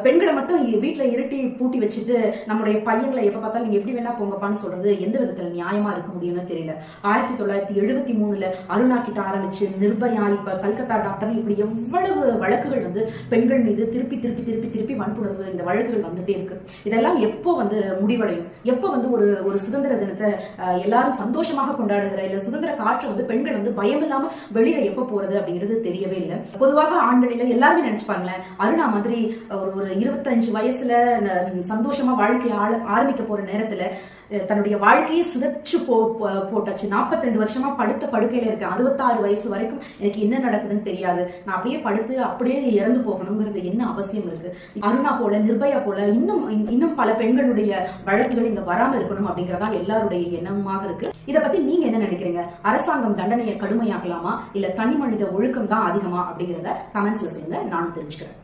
பெண்களை மட்டும் வீட்டுல இருட்டி பூட்டி வச்சுட்டு நம்முடைய பையங்களை எப்ப பார்த்தாலும் நீங்க எப்படி வேணா போங்கப்பான்னு சொல்றது எந்த விதத்துல நியாயமா இருக்க முடியும்னு தெரியல. 1973 அருணா கிட்ட ஆரம்பிச்சு நிர்பயா, இப்ப கல்கத்தா டாக்டர், இப்படி எவ்வளவு வழக்குகள் பெண்கள் மீது திருப்பி திருப்பி திருப்பி திருப்பி வன்புணர்வு இந்த வழக்குகள் வந்துட்டே இருக்கு. இதெல்லாம் எப்போ முடிவடையும்? எப்போ ஒரு சுதந்திர தினத்தை எல்லாரும் சந்தோஷமாக கொண்டாடுகிற இல்ல சுதந்திர காற்று பெண்கள் பயம் இல்லாம வெளியில எப்ப போறது அப்படிங்கிறது தெரியவே இல்லை. பொதுவாக ஆண்களில எல்லாருமே நினைச்சுப்பாங்களேன், அருணா மாதிரி ஒரு 25 வயசுல சந்தோஷமா வாழ்க்கையை ஆரம்பிக்க போற நேரத்துல தன்னுடைய வாழ்க்கையை சிதைச்சு போட்டாச்சு. 42 வருஷமா படுத்த படுக்கையில இருக்கேன், 66 வயசு வரைக்கும் எனக்கு என்ன நடக்குதுன்னு தெரியாது, நான் அப்படியே படுத்து அப்படியே இறந்து போகணுங்கிறது என்ன அவசியம் இருக்கு? அருணா போல, நிர்பயா போல இன்னும் பல பெண்களுடைய வழக்குகள் இங்க வராம இருக்கணும் அப்படிங்கறதா எல்லாருடைய எண்ணமாக இருக்கு. இத பத்தி நீங்க என்ன நினைக்கிறீங்க? அரசாங்கம் தண்டனையை கடுமையாக்கலாமா இல்ல தனி மனித ஒழுக்கம் தான் அதிகமா அப்படிங்கிறத கமெண்ட்ஸ்ல சொல்லுங்க, நானும் தெரிஞ்சுக்கிறேன்.